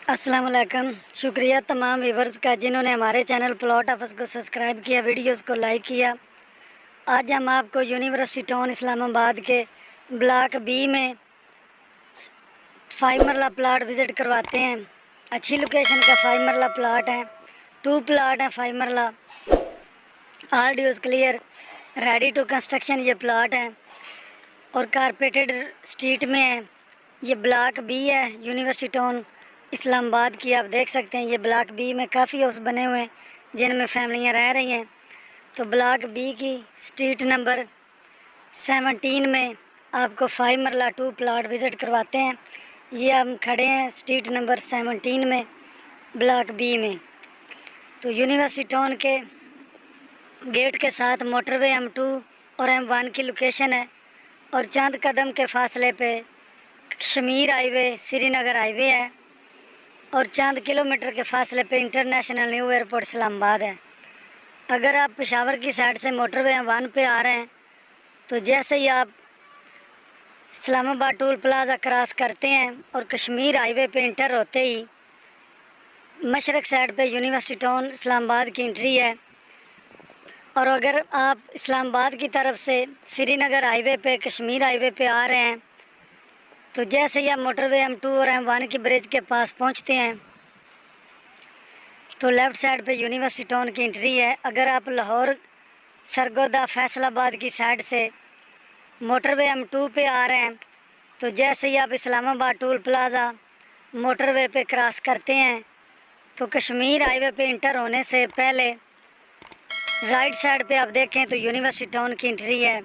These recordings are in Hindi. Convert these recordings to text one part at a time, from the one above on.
अस्सलाम वालेकुम। शुक्रिया तमाम व्यूवर्स का जिन्होंने हमारे चैनल प्लॉट ऑफिस को सब्सक्राइब किया, वीडियोस को लाइक किया। आज हम आपको यूनिवर्सिटी टाउन इस्लामाबाद के ब्लॉक बी में 5 मरला प्लाट विज़िट करवाते हैं। अच्छी लोकेशन का 5 मरला प्लाट है, 2 प्लाट हैं 5 marla. All dues clear, ready to construction ये प्लाट है और कारपेटेड स्ट्रीट में है। ये ब्लॉक बी है यूनिवर्सिटी टाउन इस्लामाबाद की। आप देख सकते हैं ये ब्लॉक बी में काफ़ी हाउस बने हुए हैं जिनमें फैमिलियां रह रही हैं। तो ब्लॉक बी की स्ट्रीट नंबर 17 में आपको 5 मरला 2 प्लाट विज़िट करवाते हैं। ये हम खड़े हैं स्ट्रीट नंबर 17 में ब्लॉक बी में। तो यूनिवर्सिटी टाउन के गेट के साथ मोटरवे M2 और M1 की लोकेशन है और चंद कदम के फासले पे कश्मीर हाईवे श्रीनगर हाईवे है और चंद किलोमीटर के फासले पे इंटरनेशनल न्यू एयरपोर्ट इस्लामाबाद है। अगर आप पेशावर की साइड से मोटरवे M1 पे आ रहे हैं तो जैसे ही आप इस्लामाबाद टोल प्लाजा क्रॉस करते हैं और कश्मीर हाईवे पे इंटर होते ही मशरक़ साइड पे यूनिवर्सिटी टाउन इस्लामाबाद की एंट्री है। और अगर आप इस्लामाबाद की तरफ से श्रीनगर हाईवे पे कश्मीर हाईवे पे आ रहे हैं तो जैसे ही आप मोटरवे M2 और M1 की ब्रिज के पास पहुंचते हैं तो लेफ़्ट साइड पे यूनिवर्सिटी टाउन की एंट्री है। अगर आप लाहौर सरगोदा फैसलाबाद की साइड से मोटरवे M2 पे आ रहे हैं तो जैसे ही आप इस्लामाबाद टोल प्लाज़ा मोटरवे पे क्रॉस करते हैं तो कश्मीर हाईवे पे इंटर होने से पहले राइट साइड पे आप देखें तो यूनिवर्सिटी टाउन की एंट्री है।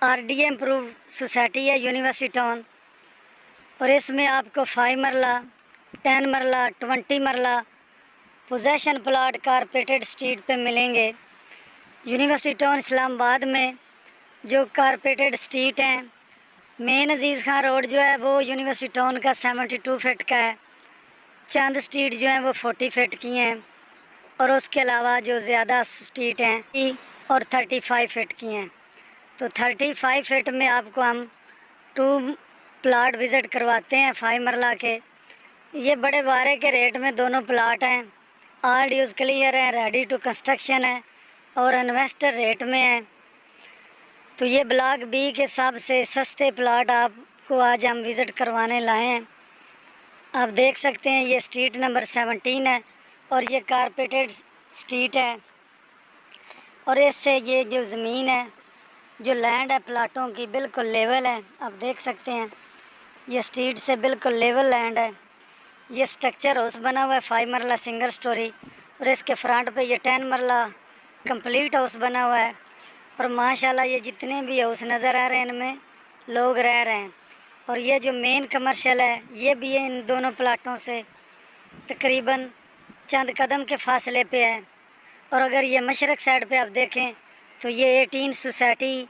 RDA इम्प्रूव सोसाइटी है यूनिवर्सिटी टाउन और इसमें आपको 5 मरला 10 मरला 20 मरला पोजेशन प्लाट कारपेटेड स्ट्रीट पे मिलेंगे। यूनिवर्सिटी टाउन इस्लामाबाद में जो कारपेटेड स्ट्रीट हैं, मेन अजीज़ खान रोड जो है वो यूनिवर्सिटी टाउन का 72 फीट का है। चंद स्ट्रीट जो हैं वो 40 फीट की हैं और उसके अलावा जो ज़्यादा स्ट्रीट हैं और 35 फीट की हैं। तो 35 फीट में आपको हम 2 प्लाट विज़िट करवाते हैं 5 मरला के। ये बड़े वारे के रेट में दोनों प्लाट हैं। ऑल ड्यूज क्लियर है, रेडी टू कंस्ट्रक्शन है और इन्वेस्टर रेट में है। तो ये ब्लॉक बी के सबसे सस्ते प्लाट आपको आज हम विज़िट करवाने लाए हैं। आप देख सकते हैं ये स्ट्रीट नंबर 17 है और ये कारपेटेड स्ट्रीट है और इससे ये जो ज़मीन है, जो लैंड है प्लाटों की, बिल्कुल लेवल है। आप देख सकते हैं ये स्ट्रीट से बिल्कुल लेवल लैंड है। ये स्ट्रक्चर हाउस बना हुआ है 5 मरला सिंगल स्टोरी और इसके फ्रंट पे ये 10 मरला कंप्लीट हाउस बना हुआ है। और माशाल्लाह ये जितने भी हाउस नज़र आ रहे हैं इनमें लोग रह रहे हैं। और ये जो मेन कमर्शियल है ये भी है इन दोनों प्लाटों से तकरीबन चंद कदम के फासले पे है। और अगर ये मशरक़ साइड पे आप देखें तो ये 18 सोसाइटी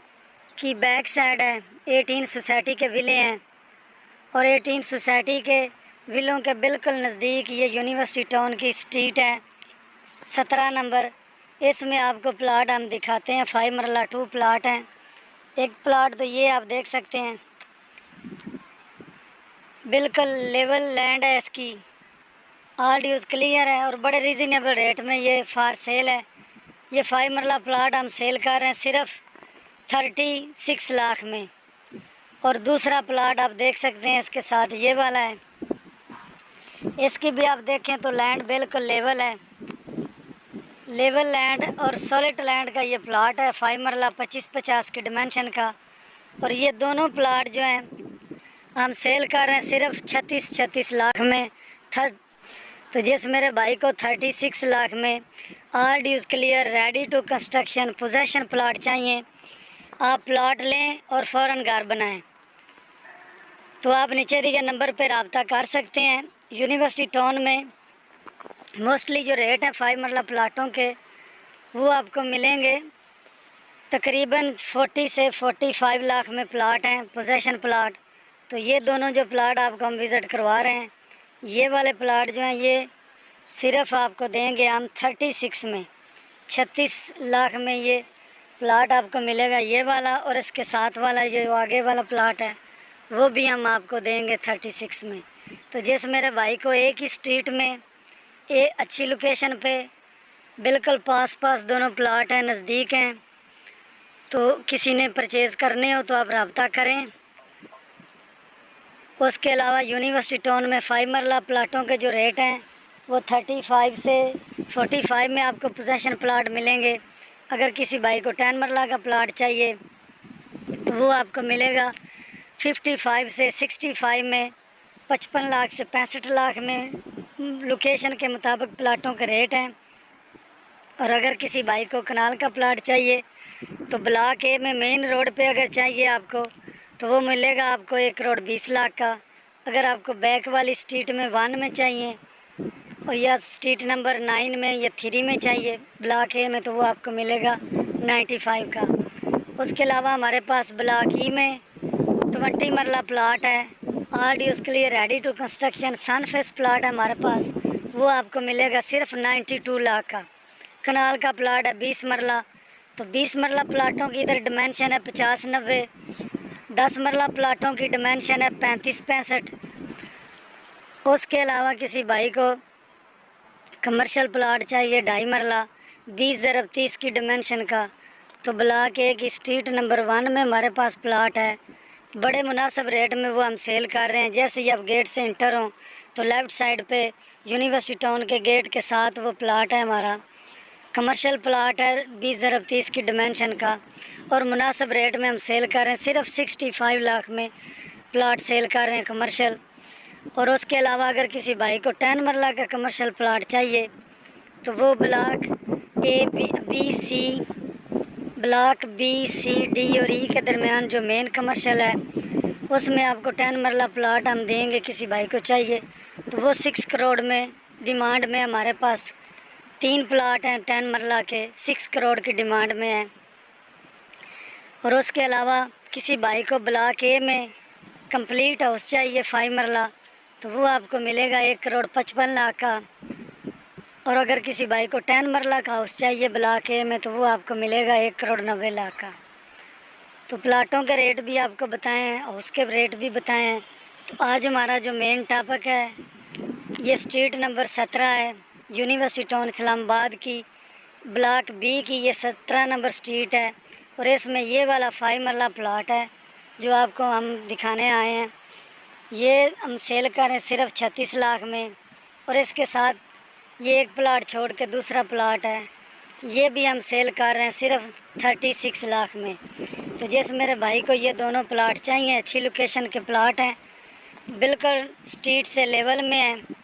की बैक साइड है। 18 सोसाइटी के विले हैं और 18 सोसाइटी के विलों के बिल्कुल नज़दीक ये यूनिवर्सिटी टाउन की स्ट्रीट है 17 नंबर। इसमें आपको प्लाट हम दिखाते हैं। 5 मरला 2 प्लाट हैं। एक प्लाट तो ये आप देख सकते हैं बिल्कुल लेवल लैंड है इसकी। ऑल ड्यूज क्लियर है और बड़े रीज़नेबल रेट में ये फॉर सेल है। ये 5 मरला प्लाट हम सेल कर रहे हैं सिर्फ 36 लाख में। और दूसरा प्लाट आप देख सकते हैं इसके साथ ये वाला है। इसकी भी आप देखें तो लैंड बिल्कुल लेवल है, लेवल लैंड और सॉलिड लैंड का ये प्लाट है 5 मरला 25-50 के डिमेंशन का। और ये दोनों प्लाट जो हैं हम सेल कर रहे हैं सिर्फ 36 लाख में। तो जिस मेरे भाई को 36 लाख में all dues clear ready to construction possession plot चाहिए, आप प्लाट लें और फ़ौरन घर बनाएं तो आप नीचे दिए नंबर पर रब्ता कर सकते हैं। यूनिवर्सिटी टाउन में मोस्टली जो रेट है 5 मरला प्लाटों के वो आपको मिलेंगे तकरीबन 40 से 45 लाख में प्लाट हैं पोजेशन प्लाट। तो ये दोनों जो प्लाट आपको हम विज़िट करवा रहे हैं, ये वाले प्लाट जो हैं ये सिर्फ आपको देंगे हम 36 में, 36 लाख में ये प्लाट आपको मिलेगा ये वाला। और इसके साथ वाला जो आगे वाला प्लाट है वो भी हम आपको देंगे 36 में। तो जिस मेरे भाई को एक ही स्ट्रीट में एक अच्छी लोकेशन पे बिल्कुल पास पास दोनों प्लाट हैं, नज़दीक हैं, तो किसी ने परचेज़ करने हो तो आप रब्ता करें। उसके अलावा यूनिवर्सिटी टाउन में 5 मरला प्लाटों के जो रेट हैं वो 35 से 45 में आपको पोजेसन प्लाट मिलेंगे। अगर किसी भाई को 10 मरला का प्लाट चाहिए तो वो आपको मिलेगा 55 से 65 में, 55 लाख से 65 लाख में। लोकेशन के मुताबिक प्लाटों के रेट हैं। और अगर किसी भाई को कनाल का प्लाट चाहिए तो ब्लॉक ए में मेन रोड पे अगर चाहिए आपको तो वो मिलेगा आपको 1,20,00,000 का। अगर आपको बैक वाली स्ट्रीट में 1 में चाहिए और या स्ट्रीट नंबर 9 में या 3 में चाहिए ब्लॉक ए में तो वो आपको मिलेगा 95 का। उसके अलावा हमारे पास ब्लॉक ई में 20 मरला प्लाट है, ऑलरेडी उसके लिए रेडी टू कंस्ट्रक्शन सनफेस प्लाट है हमारे पास, वो आपको मिलेगा सिर्फ 92 लाख का। कनाल का प्लाट है 20 मरला, तो 20 मरला प्लाटों की इधर डिमेंशन है 50-90। 10 मरला प्लाटों की डिमेंशन है 35-65। उसके अलावा किसी भाई को कमर्शियल प्लाट चाहिए 2.5 मरला 20/30 की डिमेंशन का, तो ब्लॉक ए की स्ट्रीट नंबर 1 में हमारे पास प्लाट है। बड़े मुनासिब रेट में वो हम सेल कर रहे हैं। जैसे ही आप गेट से इंटर हों तो लेफ़्ट साइड पे यूनिवर्सिटी टाउन के गेट के साथ वो प्लाट है हमारा। कमर्शियल प्लाट है 20/30 की डिमेंशन का और मुनासिब रेट में हम सेल कर रहे हैं। सिर्फ 65 लाख में प्लाट सेल कर रहे हैं कमर्शियल। और उसके अलावा अगर किसी भाई को 10 मरला का कमर्शियल प्लाट चाहिए तो वो block A B C block B C D और ई के दरमियान जो मेन कमर्शियल है उसमें आपको 10 मरला प्लाट हम देंगे। किसी भाई को चाहिए तो वो 6 करोड़ में डिमांड में हमारे पास 3 प्लाट हैं 10 मरला के, 6 करोड़ की डिमांड में है। और उसके अलावा किसी भाई को ब्लॉक ए में कंप्लीट हाउस चाहिए 5 मरला तो वो आपको मिलेगा 1,55,00,000 का। और अगर किसी भाई को 10 मरला का हाउस चाहिए ब्लॉक ए में तो वो आपको मिलेगा 1,90,00,000 का। तो प्लाटों के रेट भी आपको बताए हैं, हाउस के रेट भी बताए हैं। तो आज हमारा जो मेन टॉपिक है ये स्ट्रीट नंबर 17 है, यूनिवर्सिटी टाउन इस्लामाबाद की, ब्लॉक बी की ये 17 नंबर स्ट्रीट है। और इसमें ये वाला 5 मरला प्लाट है जो आपको हम दिखाने आए हैं। ये हम सेल कर रहे हैं सिर्फ 36 लाख में। और इसके साथ ये एक प्लाट छोड़ के दूसरा प्लाट है, ये भी हम सेल कर रहे हैं सिर्फ 36 लाख में। तो जैसे मेरे भाई को ये दोनों प्लाट चाहिए, अच्छी लोकेशन के प्लाट हैं, बिल्कुल स्ट्रीट से लेवल में हैं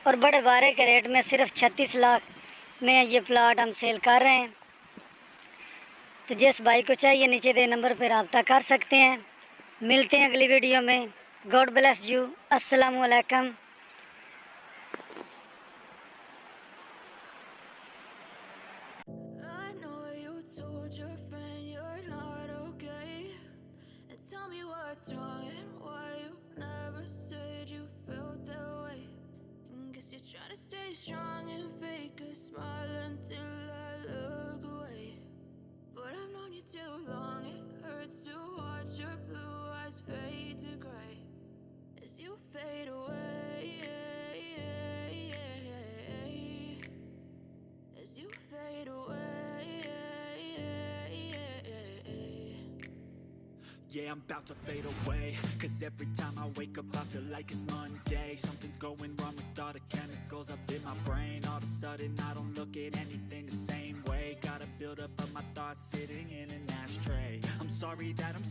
और बड़े बारे के रेट में सिर्फ 36 लाख में ये प्लाट हम सेल कर रहे हैं। तो जिस भाई को चाहिए नीचे दे नंबर पर रब्ता कर सकते हैं। मिलते हैं अगली वीडियो में। God bless you. अस्सलामु अलैकुम। I know you told your friend you're not okay. And tell me what's wrong and why you never said you felt that way. And guess you're trying to stay strong and fake a smile until I look away. But I've known you too long, it hurts to watch your blue eyes fade to gray as you fade away. As you fade away. Yeah, I'm about to fade away. Cause every time I wake up I feel like it's Monday. Something's going wrong with all the chemicals up in my brain. All of a sudden I don't look at anything the same way. Gotta build up of my thoughts sitting in an ashtray. I'm sorry that I'm